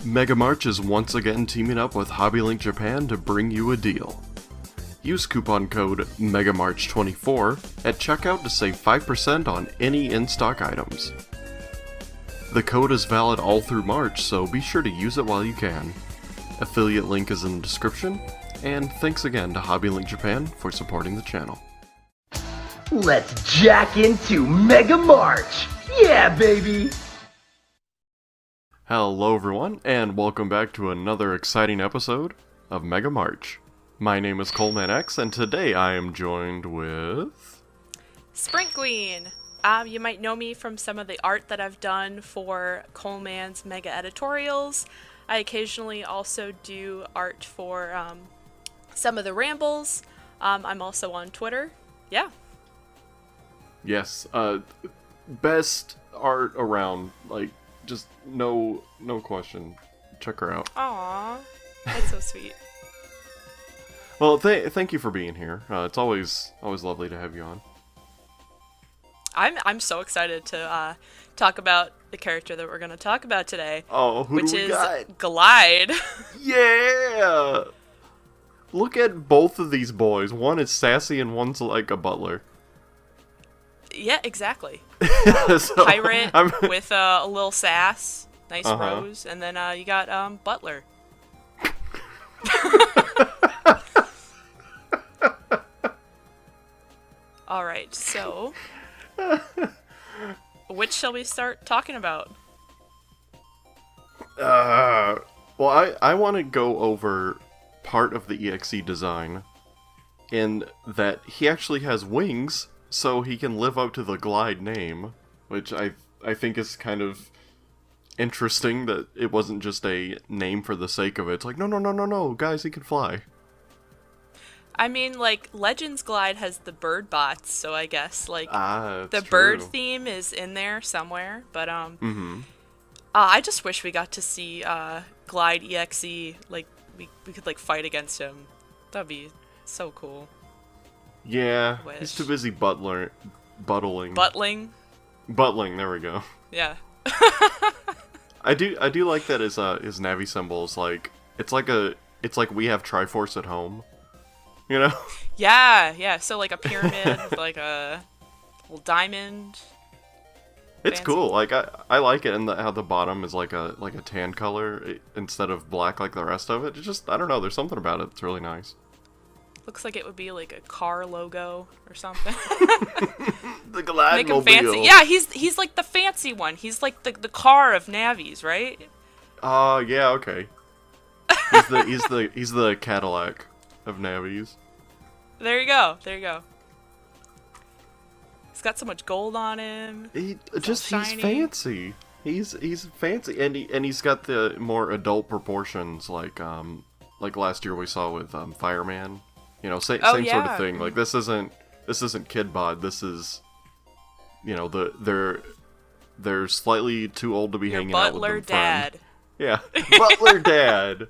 Mega March is once again teaming up with HobbyLink Japan to bring you a deal. Use coupon code MEGAMARCH24 at checkout to save 5% on any in-stock items. The code is valid all through March, so be sure to use it while you can. Affiliate link is in the description, and thanks again to HobbyLink Japan for supporting the channel. Let's jack into Mega March! Yeah, baby! Hello everyone, and welcome back to another exciting episode of Mega March. My name is ColemanX, and today I am joined with... SprinqGueen! You might know me from some of the art that I've done for Coleman's Mega Editorials. I occasionally also do art for some of the Rambles. I'm also on Twitter. Yeah. Yes, best art around, like, just no question. Check her out. Aww, that's so sweet. Well, thank you for being here. It's always lovely to have you on. I'm so excited to talk about the character that we're going to talk about today. Oh, which is Glide. Yeah! Look at both of these boys. One is sassy and one's like a butler. Yeah, exactly. So, pirate with a little sass, nice rose, and then you got butler. All right, so which shall we start talking about? Well, I want to go over part of the EXE design in that he actually has wings, so he can live up to the Glide name, which I think is kind of interesting that it wasn't just a name for the sake of it. It's like, no, guys, he can fly. I mean, like, Legends Glide has the birdbots, so I guess, like, the true. bird theme is in there somewhere, but, I just wish we got to see, Glide.EXE, like, we could, like, fight against him. That'd be so cool. Yeah, he's too busy buttling. Buttling? Buttling, there we go. Yeah. I do like that his Navi symbol is like, it's like we have Triforce at home. You know? Yeah, so like a pyramid with like a little diamond. It's Fancy. cool. Like I like it, and how the bottom is like a tan color instead of black like the rest of it. It's just, I don't know, there's something about it that's really nice. Looks like it would be like a car logo or something. The Glide Make him Mobile. fancy. Yeah, he's like the fancy one. He's like the car of Navis, right? Yeah, okay. He's the Cadillac of Navis. There you go. He's got so much gold on him. He's fancy. He's fancy, and he's got the more adult proportions, like last year we saw with Fireman. You know, same sort of thing. Like this isn't Kid Bod. This is, you know, they're slightly too old to be hanging out with butler them. dad. Yeah, butler dad.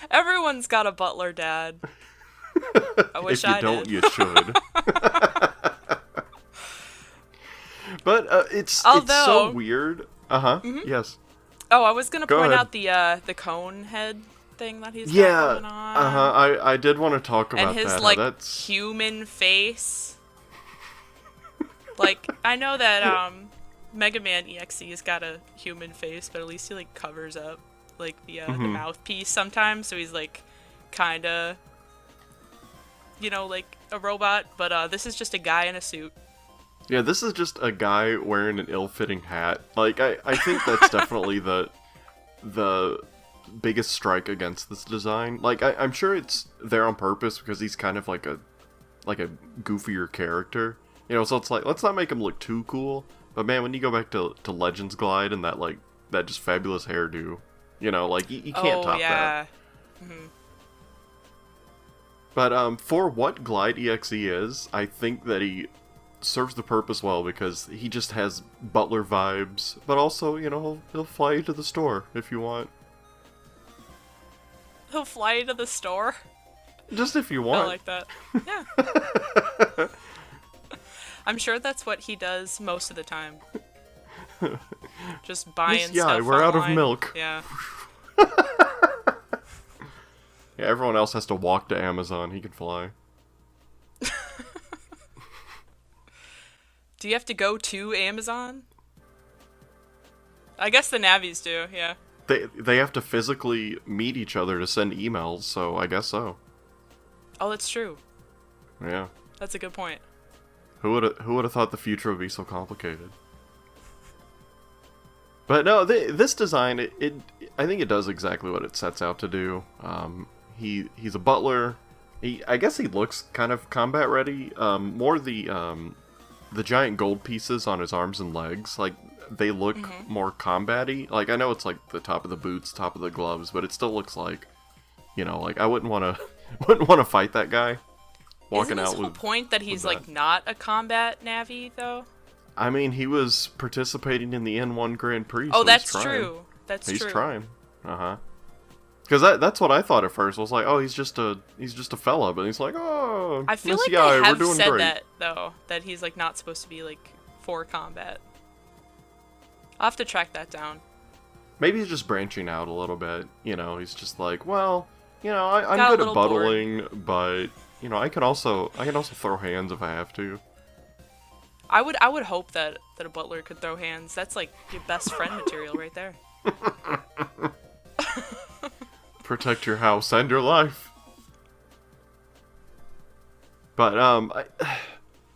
Everyone's got a butler dad. I wish I did. If you don't, you should. But it's so weird. Yes. Oh, I was gonna Go point ahead. out the cone head thing that he's got going on. I did want to talk about and his that. like That's... human face. Like, I know that Mega Man EXE has got a human face, but at least he like covers up like the mouthpiece sometimes, so he's like kinda, you know, like a robot. But this is just a guy in a suit. Yeah, this is just a guy wearing an ill-fitting hat. Like, I think that's definitely the biggest strike against this design. Like, I'm sure it's there on purpose because he's kind of like a goofier character. You know, so it's like, let's not make him look too cool. But man, when you go back to Legends Glide and that just fabulous hairdo, you know, like, you can't top that. Mm-hmm. But for what Glide.EXE is, I think that he serves the purpose well because he just has butler vibes, but also, you know, he'll fly you to the store if you want. He'll fly you to the store? Just if you want. I like that. Yeah. I'm sure that's what he does most of the time. Just buying Miss Yai, stuff we're out of online. milk. Yeah. Yeah, everyone else has to walk to Amazon. He can fly. Do you have to go to Amazon? I guess the Navis do, yeah. They have to physically meet each other to send emails, so I guess so. Oh, that's true. Yeah. That's a good point. Who would have thought the future would be so complicated? But no, this design, I think it does exactly what it sets out to do. He's a butler. I guess he looks kind of combat ready. More the giant gold pieces on his arms and legs, like they look more combat-y. Like I know it's like the top of the boots, top of the gloves, but it still looks like, like I wouldn't want to fight that guy. Walking Isn't his out whole with point that he's that. like not a combat Navi though? I mean, he was participating in the N1 Grand Prix. Oh, so that's he's trying. true. That's He's true. trying. Because that's what I thought at first. I was like, oh, he's just a fella, but he's like, oh, I feel Miss like Yai, they we're have doing said great. that though, that he's like not supposed to be like for combat. I'll have to track that down. Maybe he's just branching out a little bit. He's just like, well, I'm Got a good at little bored. buttling, but I can also throw hands if I have to. I would hope that a butler could throw hands. That's like your best friend material right there. Protect your house and your life. But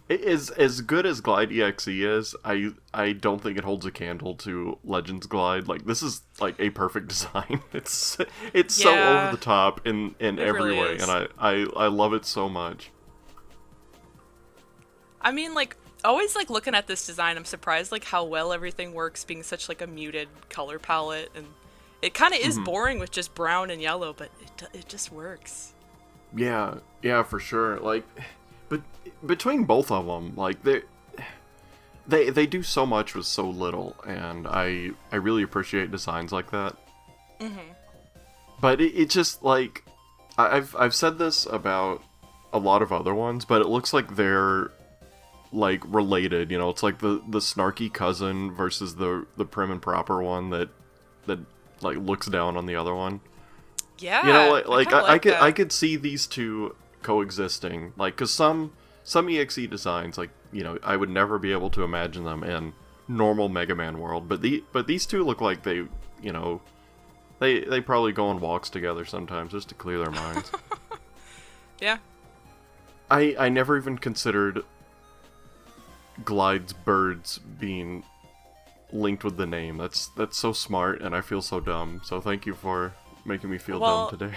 it is as good as Glide.EXE is. I don't think it holds a candle to Legends Glide. Like this is like a perfect design. It's so over the top in every really way, is. and I love it so much. I mean, like, always like looking at this design, I'm surprised like how well everything works, being such like a muted color palette, and it kind of is boring with just brown and yellow, but it just works. Yeah, for sure. Like, but between both of them, like they do so much with so little, and I really appreciate designs like that. But it just like I've said this about a lot of other ones, but it looks like they're like related. It's like the snarky cousin versus the prim and proper one that like looks down on the other one. Yeah, I could see these two coexisting, like, because some EXE designs, like, I would never be able to imagine them in normal Mega Man world, but these two look like they probably go on walks together sometimes just to clear their minds. Yeah. I never even considered Glide's birds being linked with the name. That's so smart, and I feel so dumb. So thank you for making me feel dumb today.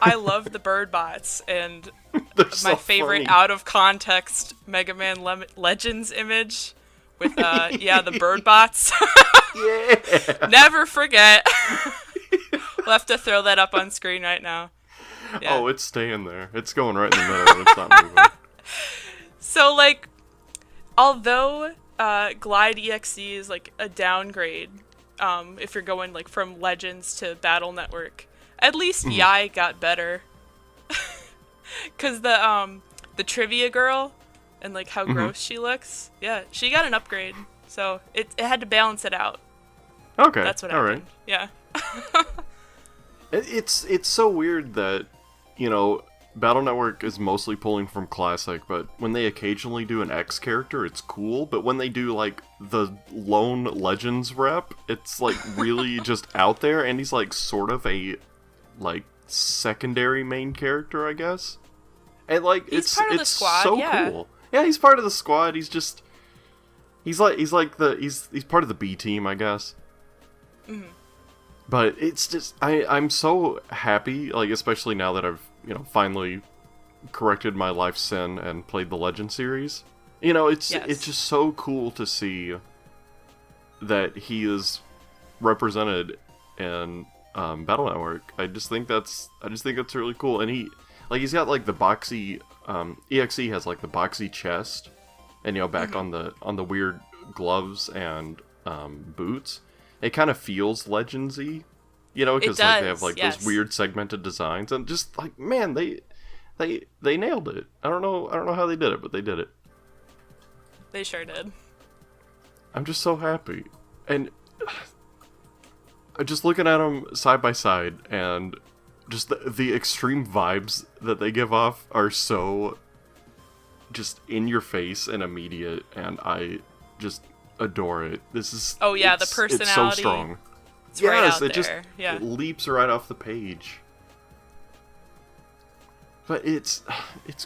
I love the birdbots, and They're my so favorite funny. out of context Mega Man Legends image with the birdbots. Yeah. Never forget. We'll have to throw that up on screen right now. Yeah. Oh, it's staying there. It's going right in the middle, and it's not moving. So, like, although Glide.EXE is, like, a downgrade, if you're going, like, from Legends to Battle Network, at least Yai got better. Because the trivia girl and, like, how gross she looks, yeah, she got an upgrade. So, it had to balance it out. Okay, That's what all happened. right. Yeah. It's so weird that, Battle Network is mostly pulling from Classic, but when they occasionally do an X character, it's cool, but when they do, like, the lone Legends rep, it's, like, really just out there, and he's, like, sort of a, like, secondary main character, I guess? And, like, He's part of the squad, so yeah. cool. Yeah, he's part of the squad, he's part of the B team, I guess. But it's just, I'm so happy, like, especially now that I've, finally corrected my life sin and played the Legend series. It's just so cool to see that he is represented in Battle Network. I just think that's really cool. And he's got, like, the boxy, EXE has, like, the boxy chest, and, back on the weird gloves and boots. It kind of feels Legends-y, because like, they have like those weird segmented designs, and just like, man, they nailed it. I don't know how they did it, but they did it. They sure did. I'm just so happy, and just looking at them side by side, and just the extreme vibes that they give off are so just in your face and immediate, and I just adore it. This is the personality. It's so strong. It's right out it just there. Yeah. it leaps right off the page. But it's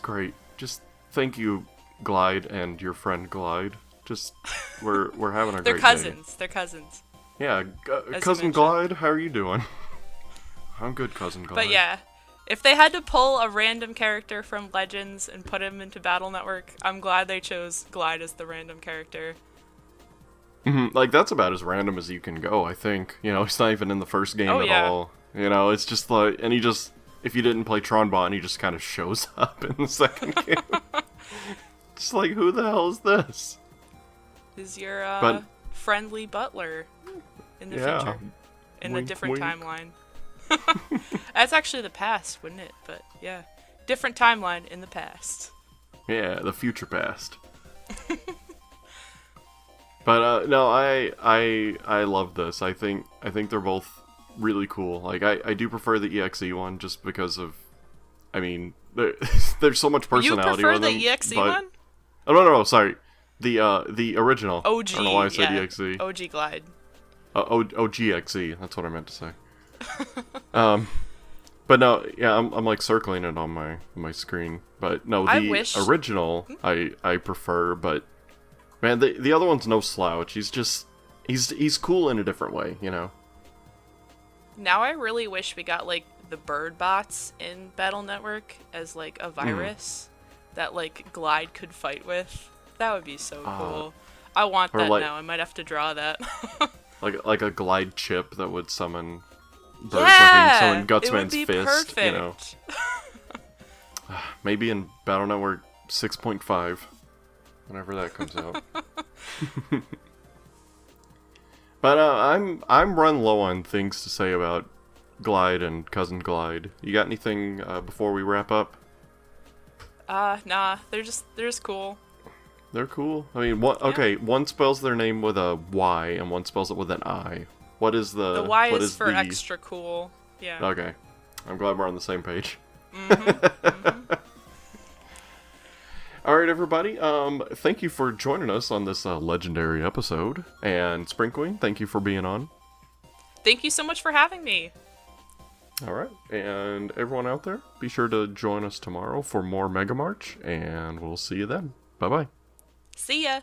great. Just thank you, Glide, and your friend Glide. Just we're having a They're great cousins. day. They're cousins. Yeah, As cousin you Glide, how are you doing? I'm good, cousin Glide. But yeah, if they had to pull a random character from Legends and put him into Battle Network, I'm glad they chose Glide as the random character. Like, that's about as random as you can go, I think. You know, he's not even in the first game at all. You know, it's just like, and he just, if you didn't play Tronbot, he just kind of shows up in the second game. Just like, who the hell is this? Is your friendly butler in the future. In Wink, a different wink. timeline. That's actually the past, wouldn't it? But yeah. Different timeline in the past. Yeah, the future past. But no, I love this. I think they're both really cool. Like I do prefer the EXE one just because of, I mean, there's so much personality you prefer with them. the EXE but... one? Oh no, sorry. The original. OG. I don't know why I said yeah. EXE. OG Glide. OGXE. That's what I meant to say. But no, yeah, I'm like circling it on my screen. But no, the original I prefer. But man, the other one's no slouch. He's cool in a different way, you know. Now I really wish we got like the birdbots in Battle Network as like a virus that like Glide could fight with. That would be so cool. I want that now. I might have to draw that. like a Glide chip that would summon birds, yeah, summon Gutsman's it would be fist. perfect. You know, maybe in Battle Network 6.5, whenever that comes out. But I'm run low on things to say about Glide and Cousin Glide. You got anything before we wrap up? Nah. They're just cool. They're cool. I mean, one spells their name with a Y and one spells it with an I. What is the... The Y is for extra cool. Yeah. Okay. I'm glad we're on the same page. Alright, everybody. Thank you for joining us on this legendary episode. And SprinqGueen, thank you for being on. Thank you so much for having me. Alright, and everyone out there, be sure to join us tomorrow for more Mega March, and we'll see you then. Bye-bye. See ya!